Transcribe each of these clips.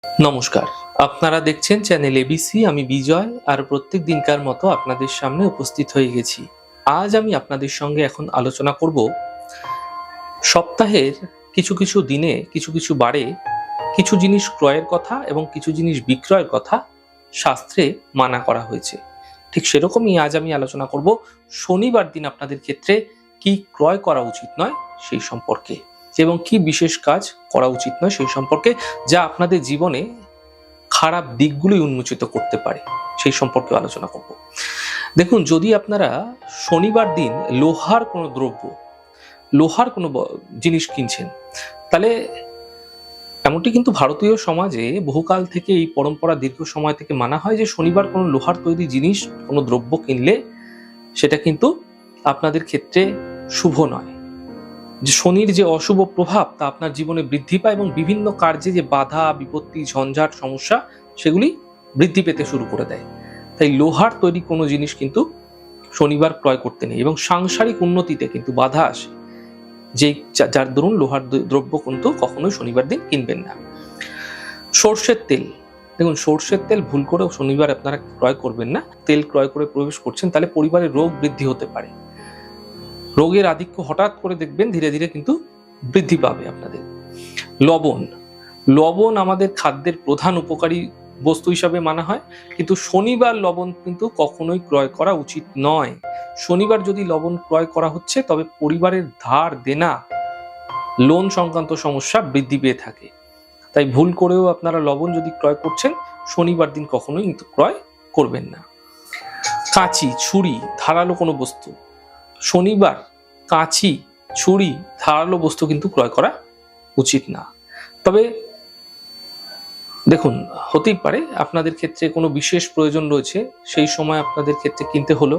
নমস্কার, আপনারা দেখছেন চ্যানেল এবিসি। আমি বিজয়, আর প্রত্যেক দিনকার মতো আপনাদের সামনে উপস্থিত হয়ে গেছি। আজ আমি আপনাদের সঙ্গে এখন আলোচনা করব সপ্তাহের কিছু কিছু দিনে, কিছু কিছু বারে কিছু জিনিস ক্রয়ের কথা এবং কিছু জিনিস বিক্রয়ের কথা শাস্ত্রে মানা করা হয়েছে। ঠিক সেরকমই আজ আমি আলোচনা করব শনিবার দিন আপনাদের ক্ষেত্রে কি ক্রয় করা উচিত নয় সেই সম্পর্কে, এবং কি বিশেষ কাজ করা উচিত নয় সেই সম্পর্কে, যা আপনাদের জীবনে খারাপ দিকগুলি উন্মোচিত করতে পারে সেই সম্পর্কে আলোচনা করব। দেখুন, যদি আপনারা শনিবার দিন লোহার কোনো জিনিস কিনছেন, তাহলে এমনটি কিন্তু ভারতীয় সমাজে বহুকাল থেকে এই পরম্পরা দীর্ঘ সময় থেকে মানা হয় যে শনিবার কোনো লোহার তৈরি জিনিস, কোনো দ্রব্য কিনলে সেটা কিন্তু আপনাদের ক্ষেত্রে শুভ নয়। যে শনির যে অশুভ প্রভাব তা আপনার জীবনে বৃদ্ধি পায় এবং বিভিন্ন কার্যে যে বাধা, বিপত্তি, ঝঞ্ঝাট, সমস্যা সেগুলি বৃদ্ধি পেতে শুরু করে দেয়। তাই লোহার তৈরি কোনো জিনিস কিন্তু শনিবার ক্রয় করতে নেই, এবং সাংসারিক উন্নতিতে কিন্তু বাধা আসে যে যার দরুন লোহার দ্রব্য কিন্তু কখনোই শনিবার দিন কিনবেন না। সর্ষের তেল, দেখুন সর্ষের তেল ভুল করে শনিবার আপনারা ক্রয় করবেন না। তেল ক্রয় করে প্রবেশ করছেন তাহলে পরিবারে রোগ বৃদ্ধি হতে পারে। রোগের আধিক্য হঠাৎ করে দেখবেন ধীরে ধীরে কিন্তু বৃদ্ধি পাবে আপনাদের। লবণ আমাদের খাদ্যের প্রধান উপকারী বস্তু হিসাবে মানা হয়, কিন্তু শনিবার লবণ কিন্তু কখনোই ক্রয় করা উচিত নয়। শনিবার যদি লবণ ক্রয় করা হচ্ছে তবে পরিবারের ধার দেনা, লোন সংক্রান্ত সমস্যা বৃদ্ধি পেয়ে থাকে। তাই ভুল করেও আপনারা লবণ যদি ক্রয় করছেন শনিবার দিন কখনোই কিন্তু ক্রয় করবেন না। কাঁচি, ছুরি, ধারালো কোনো বস্তু, শনিবার কাঁচি, ছুরি, ধারালো বস্তু কিন্তু ক্রয় করা উচিত না। তবে দেখুন, হতেই পারে আপনাদের ক্ষেত্রে কোনো বিশেষ প্রয়োজন রয়েছে, সেই সময় আপনাদের ক্ষেত্রে কিনতে হলো।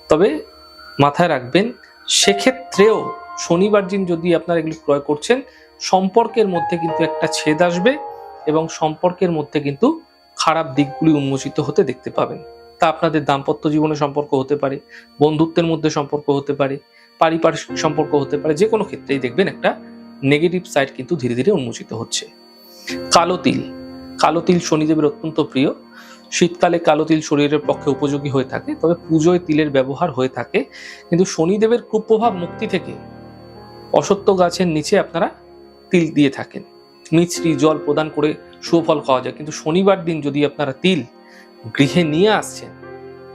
তবে মাথায় রাখবেন, সেক্ষেত্রেও শনিবার দিন যদি আপনারা এগুলি ক্রয় করছেন, সম্পর্কের মধ্যে কিন্তু একটা ছেদ আসবে এবং সম্পর্কের মধ্যে কিন্তু খারাপ দিকগুলি উন্মোচিত হতে দেখতে পাবেন। তা আপনাদের দাম্পত্য জীবনে সম্পর্ক হতে পারে, বন্ধুত্বের মধ্যে সম্পর্ক হতে পারে, পারিপার্শ্বিক সম্পর্ক হতে পারে, যে কোনো ক্ষেত্রেই দেখবেন একটা নেগেটিভ সাইড কিন্তু ধীরে ধীরে উন্মোচিত হচ্ছে। কালো তিল শনিদেবের অত্যন্ত প্রিয়। শীতকালে কালো তিল শরীরের পক্ষে উপযোগী হয়ে থাকে, তবে পুজোয় তিলের ব্যবহার হয়ে থাকে। কিন্তু শনিদেবের কুপ্রভাব মুক্তি থেকে অশ্বত্থ গাছের নিচে আপনারা তিল দিয়ে থাকেন, মিছরি জল প্রদান করে সুফল পাওয়া যায়। কিন্তু শনিবার দিন যদি আপনারা তিল গৃহে নিয়ে আসছেন,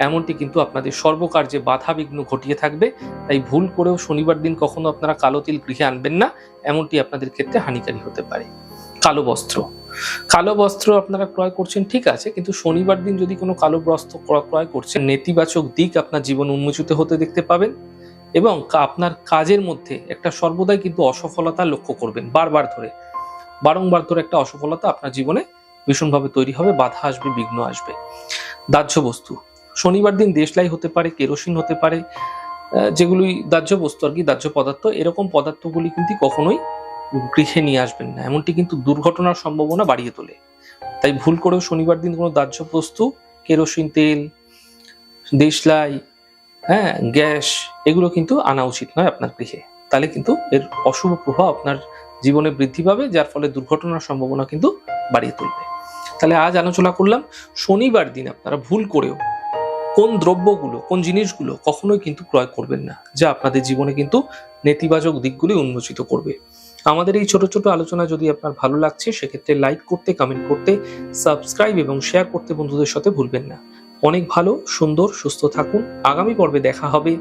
এমনটি কিন্তু আপনাদের সর্বকার্যে বাধা বিঘ্ন ঘটিয়ে থাকবে। তাই ভুল করেও শনিবার দিন কখনো আপনারা কালো তিল গৃহে আনবেন না, এমনটি আপনাদের ক্ষেত্রে হানিকারী হতে পারে। কালো বস্ত্র আপনারা ক্রয় করছেন, ঠিক আছে, কিন্তু শনিবার দিন যদি কোনো কালো বস্ত্র ক্রয় করছেন, নেতিবাচক দিক আপনার জীবন উন্মোচিত হতে দেখতে পাবেন এবং আপনার কাজের মধ্যে একটা সর্বদাই কিন্তু অসফলতা লক্ষ্য করবেন। বারংবার ধরে একটা অসফলতা আপনার জীবনে ভীষণভাবে তৈরি হবে, বাধা আসবে, বিঘ্ন আসবে। দাহ্য বস্তু, শনিবার দিন দেশলাই হতে পারে, কেরোসিন হতে পারে, যেগুলি দাহ্য বস্তু আর কি, দাহ্য পদার্থ, এরকম পদার্থগুলি কিন্তু কখনোই গৃহে নিয়ে আসবেন না, এমনটি কিন্তু দুর্ঘটনার সম্ভাবনা বাড়িয়ে তোলে। তাই ভুল করেও শনিবার দিন কোনো দাহ্য বস্তু, কেরোসিন তেল, দেশলাই, গ্যাস, এগুলো কিন্তু আনা উচিত নয় আপনার গৃহে। তাহলে কিন্তু এর অশুভ প্রভাব আপনার জীবনে বৃদ্ধি পাবে, যার ফলে দুর্ঘটনার সম্ভাবনা কিন্তু বাড়িয়ে তুলবে। তাহলে আজ আলোচনা করলাম শনিবার দিন আপনারা ভুল করেও কোন দ্রব্যগুলো, কোন জিনিসগুলো কখনোই কিন্তু ক্রয় করবেন না, যা আপনাদের জীবনে কিন্তু নেতিবাচক দিকগুলি উন্মোচিত করবে। আমাদের এই ছোট ছোট আলোচনা যদি আপনার ভালো লাগছে, সেক্ষেত্রে লাইক করতে, কমেন্ট করতে, সাবস্ক্রাইব এবং শেয়ার করতে বন্ধুদের সাথে ভুলবেন না। অনেক ভালো, সুন্দর, সুস্থ থাকুন। আগামী পর্বে দেখা হবে।